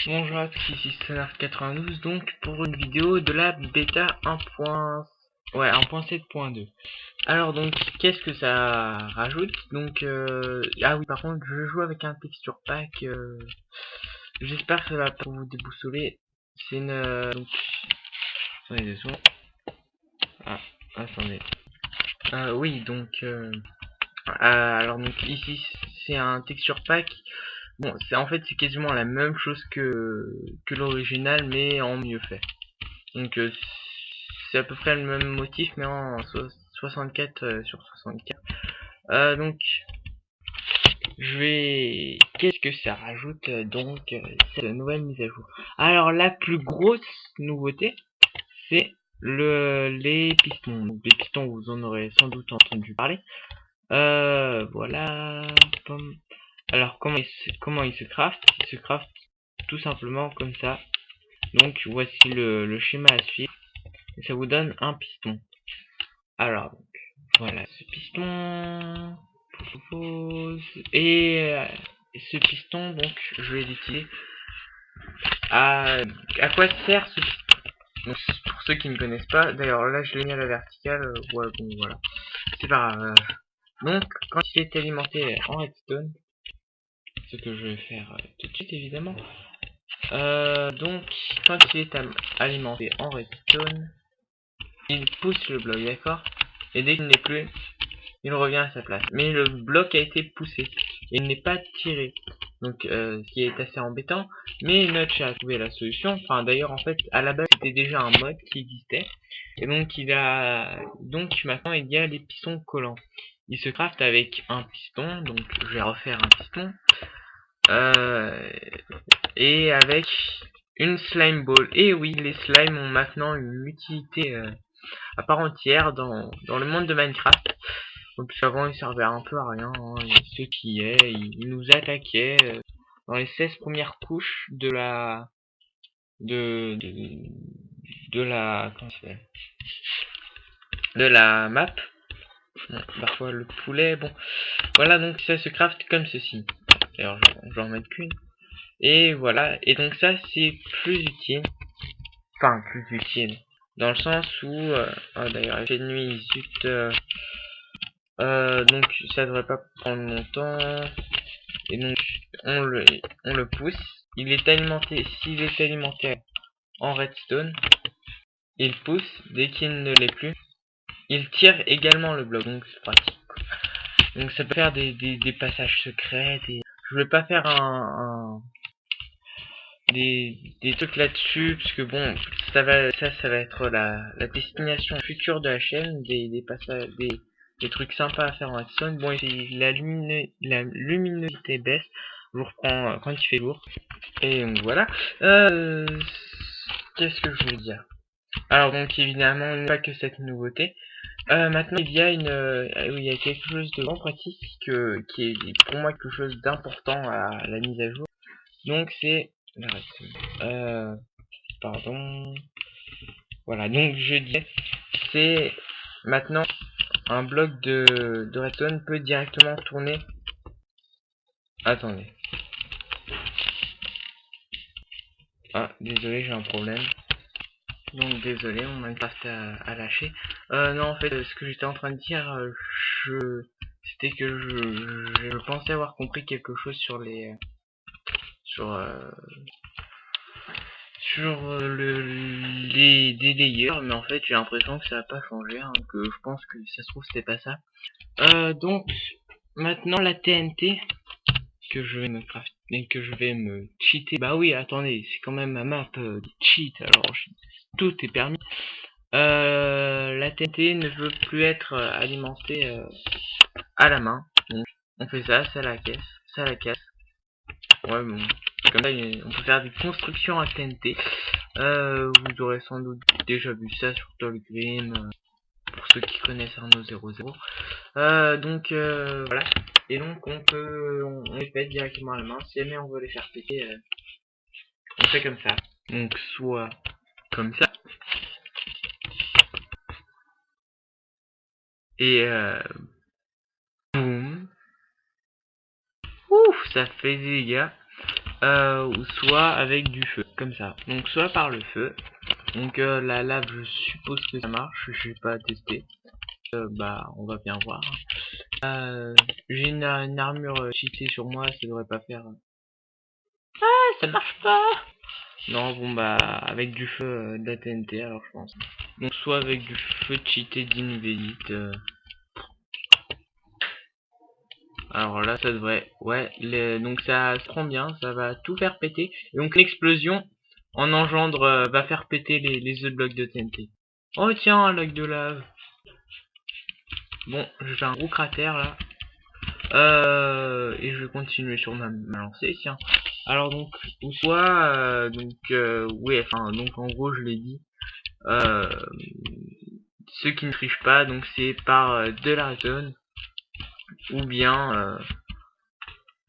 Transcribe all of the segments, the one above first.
Bonjour à tous, ici Sonar92 donc pour une vidéo de la bêta 1.7.2. Alors donc qu'est-ce que ça rajoute? Donc ah oui, par contre je joue avec un texture pack, j'espère que ça va pas vous déboussoler. C'est une donc attendez 2 secondes. Ah, attendez. Oui, donc alors donc ici c'est un texture pack. Bon, c'est quasiment la même chose que l'original, mais en mieux fait. Donc c'est à peu près le même motif, mais en 64 sur 64. Donc qu'est-ce que ça rajoute cette nouvelle mise à jour? Alors la plus grosse nouveauté, c'est les pistons. Donc les pistons, vous en aurez sans doute entendu parler. Voilà. Alors comment il se craft? Il se craft tout simplement comme ça. Donc voici le schéma à suivre. Et ça vous donne un piston. Alors voilà ce piston. Et ce piston, donc je vais l'utiliser. À quoi sert ce piston? Donc, pour ceux qui ne connaissent pas, d'ailleurs là je l'ai mis à la verticale, ouais, bon voilà, c'est pas grave. Donc quand il est alimenté en redstone, ce que je vais faire tout de suite évidemment. Donc quand il est alimenté en redstone, il pousse le bloc, d'accord? Et dès qu'il n'est plus, il revient à sa place. Mais le bloc a été poussé et il n'est pas tiré. Donc ce qui est assez embêtant. Mais Notch a trouvé la solution. Enfin d'ailleurs en fait à la base c'était déjà un mode qui existait. Et donc maintenant il y a les pistons collants. Il se craft avec un piston. Donc je vais refaire un piston. Et avec une slime ball. Et oui, les slimes ont maintenant une utilité à part entière dans le monde de Minecraft. Donc avant ils servaient un peu à rien, hein. Ce qui est, ils nous attaquaient dans les 16 premières couches de la de la comment ça s'appelle, de la map. Bon, parfois le poulet, bon voilà, donc ça se craft comme ceci. D'ailleurs je vais en mettre qu'une. Et voilà, et donc ça c'est plus utile, enfin plus utile dans le sens où oh, d'ailleurs il fait nuit, zut, donc ça devrait pas prendre longtemps. Et donc on le pousse. Il est alimenté, s'il est alimenté en redstone, il pousse. Dès qu'il ne l'est plus, il tire également le bloc. Donc c'est pratique. Donc ça peut faire des passages secrets. Je vais pas faire des trucs là-dessus, parce que bon, ça va être la destination future de la chaîne, des passages, des trucs sympas à faire en redstone. Bon, ici, la luminosité baisse, je vous reprends quand il fait lourd. Et donc voilà. Qu'est-ce que je veux dire? Alors donc évidemment, pas que cette nouveauté. Maintenant il y a quelque chose de vraiment pratique qui est pour moi quelque chose d'important à la mise à jour. Donc c'est pardon. Voilà, donc je disais, c'est maintenant un bloc de redstone peut directement tourner. Attendez. Ah, désolé, j'ai un problème. Donc désolé, mon Minecraft a lâché. Non, en fait, ce que j'étais en train de dire, c'était que je pensais avoir compris quelque chose sur les sur des layers, mais en fait j'ai l'impression que ça n'a pas changé, hein, que je pense que ça se trouve c'était pas ça. Donc maintenant la TNT que je vais me craft et que je vais me cheater. Bah oui, attendez, c'est quand même ma map cheat, alors tout est permis. La TNT ne veut plus être alimentée à la main. Donc on fait ça, ça la caisse, ça la casse. Ouais, bon, comme ça on peut faire des constructions à TNT. Vous aurez sans doute déjà vu ça sur Tolkien, pour ceux qui connaissent Arnaud 00. Donc voilà. Et donc on les pète directement à la main. Si jamais on veut les faire péter, on fait comme ça. Donc soit comme ça. Et boum. Ouf, ça fait des dégâts. ou soit avec du feu, comme ça. Donc soit par le feu. Donc la lave, je suppose que ça marche, je vais pas tester. Bah on va bien voir. J'ai une armure cheatée sur moi, ça devrait pas faire. Ah, ça marche pas. Non, bon bah avec du feu de la TNT alors je pense. Donc soit avec du feu cheaté d'Invedit. Alors là ça devrait, ouais, donc ça se prend bien, ça va tout faire péter. Et donc l'explosion en engendre va faire péter les autres blocs de TNT. Oh tiens, un lac de lave. Bon, je fais un gros cratère là. Et je vais continuer sur ma lancée, tiens. Alors donc, ou soit, ouais, enfin, donc en gros je l'ai dit. Ceux qui ne trichent pas, donc c'est par de la redstone ou bien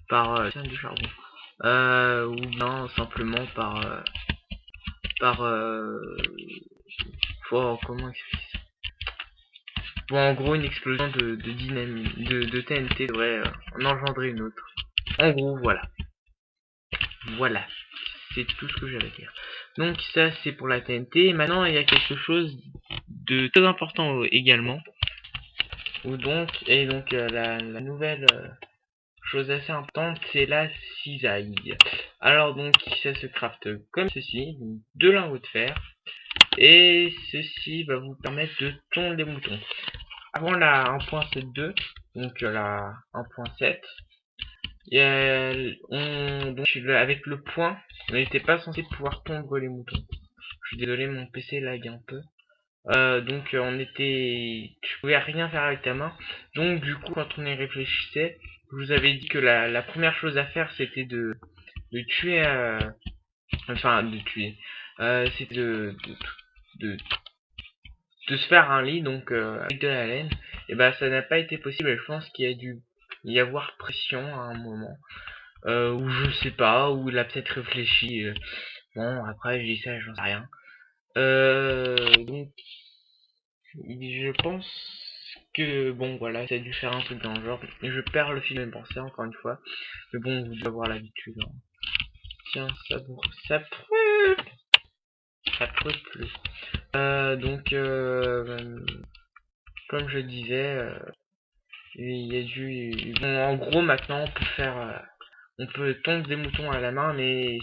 tiens, du charbon, ou bien simplement par comment expliquer ça. Bon, en gros, une explosion de dynamite, de TNT devrait en engendrer une autre. En gros, voilà. Voilà. C'est tout ce que j'avais à dire. Donc ça, c'est pour la TNT. Maintenant, il y a quelque chose de très important également. La nouvelle chose assez importante, c'est la cisaille. Alors donc, ça se crafte comme ceci, donc, de lingots de fer. Et ceci va vous permettre de tondre les moutons. Avant la 1.72, donc la 1.7, avec le point, on n'était pas censé pouvoir tondre les moutons. Je suis désolé, mon PC lag un peu. Tu pouvais rien faire avec ta main. Donc du coup, quand on y réfléchissait, je vous avais dit que la première chose à faire, c'était de tuer, c'était de se faire un lit, donc avec de la laine. Et bah ça n'a pas été possible. Je pense qu'il y a dû y avoir pression à un moment, ou je sais pas, ou il a peut-être réfléchi. Bon, après je dis ça, j'en sais rien. Donc je pense que bon voilà, ça a dû faire un truc dans le genre. Et je perds le fil de pensée encore une fois. Mais bon, vous devez avoir l'habitude. Hein. Tiens, ça brûle plus. Comme je disais, il y a bon, en gros maintenant on peut faire, on peut tondre des moutons à la main, mais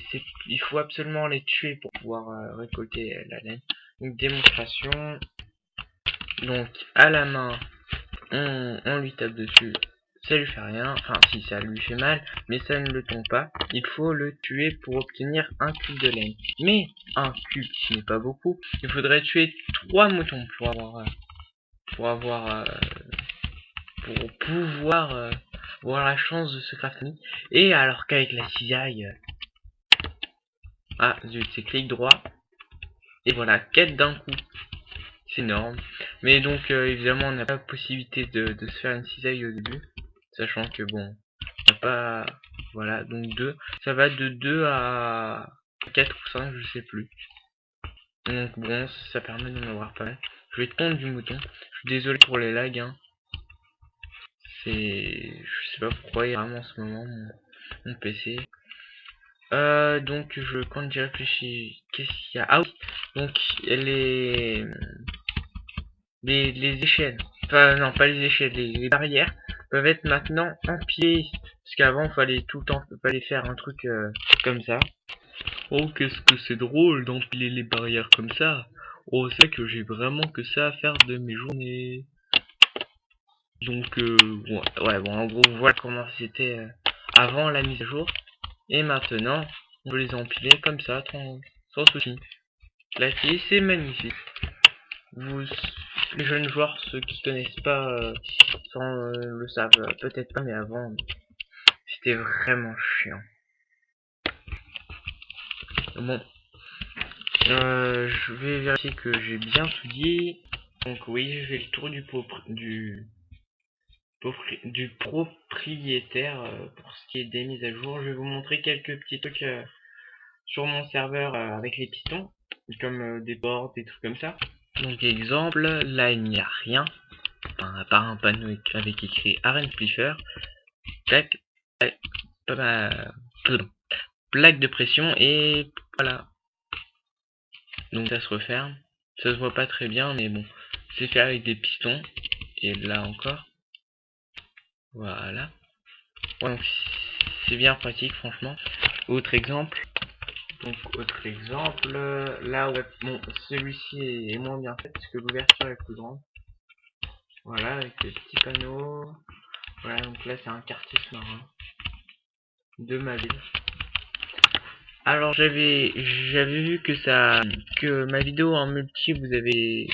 il faut absolument les tuer pour pouvoir récolter la laine. Donc démonstration. Donc à la main, on lui tape dessus, ça lui fait rien, enfin si ça lui fait mal, mais ça ne le tombe pas. Il faut le tuer pour obtenir un cube de laine. Mais un cube ce n'est pas beaucoup, il faudrait tuer 3 moutons pour pouvoir avoir la chance de se crafter. Et alors qu'avec la cisaille, ah zut, c'est clic droit, et voilà, 4 d'un coup. C'est énorme. Mais donc évidemment on n'a pas la possibilité de se faire une cisaille au début. Sachant que bon, on n'a pas. Voilà, donc 2. Ça va de 2 à 4 ou 5, je sais plus. Donc bon, ça permet d'en avoir pas mal. Je vais tondre du mouton. Je suis désolé pour les lags, hein. Je sais pas pourquoi il y a vraiment en ce moment mon PC. Quand j'y réfléchis, qu'est-ce qu'il y a? Ah oui, donc les échelles, enfin non pas les échelles, les barrières peuvent être maintenant empilées, parce qu'avant fallait tout le temps faire un truc comme ça. Oh qu'est-ce que c'est drôle d'empiler les barrières comme ça. Oh c'est que j'ai vraiment que ça à faire de mes journées. Donc bon en gros voilà comment c'était avant la mise à jour. Et maintenant on peut les empiler comme ça sans souci. La clé c'est magnifique. Les jeunes joueurs, ceux qui connaissent pas, le savent peut-être pas, mais avant, c'était vraiment chiant. Bon, je vais vérifier que j'ai bien tout dit. Donc oui, je fais le tour du propriétaire pour ce qui est des mises à jour. Je vais vous montrer quelques petits trucs sur mon serveur avec les pistons, comme des portes, des trucs comme ça. Donc exemple, là il n'y a rien, enfin, à part un panneau avec écrit Aren Spliffer. Tac, plaque de pression et voilà. Donc ça se referme. Ça se voit pas très bien, mais bon, c'est fait avec des pistons. Et là encore. Voilà. Ouais, donc c'est bien pratique, franchement. Autre exemple. Donc autre exemple, là ouais, bon, celui-ci est moins bien fait parce que l'ouverture est plus grande. Voilà, avec les petits panneaux. Voilà, donc là c'est un quartier sous-marin de ma ville. Alors j'avais vu que ma vidéo en multi vous avez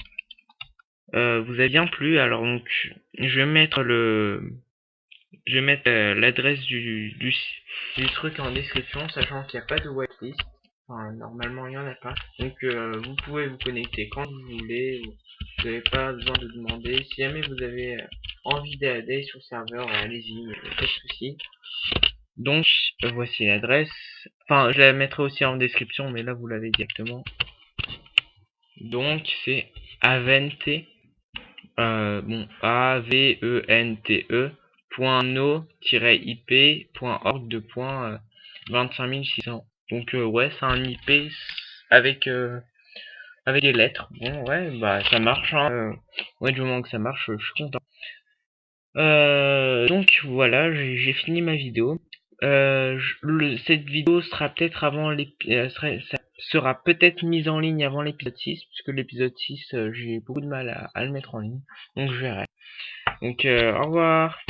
bien plu. Alors donc je vais mettre l'adresse du truc en description, sachant qu'il n'y a pas de whitelist. Enfin, normalement il n'y en a pas. Donc vous pouvez vous connecter quand vous voulez. Vous n'avez pas besoin de demander. Si jamais vous avez envie d'aller sur le serveur, allez-y, pas de soucis. Donc voici l'adresse. Enfin, je la mettrai aussi en description, mais là vous l'avez directement. Donc c'est avente, bon, avente.no-ip.org de 25600. Donc ouais, c'est un IP avec des lettres. Bon ouais, bah ça marche, hein. Ouais, du moment que ça marche, je suis content. Donc voilà, j'ai fini ma vidéo. Cette vidéo sera peut-être avant sera peut-être mise en ligne avant l'épisode 6, puisque l'épisode 6, j'ai beaucoup de mal à le mettre en ligne. Donc je verrai. Donc au revoir.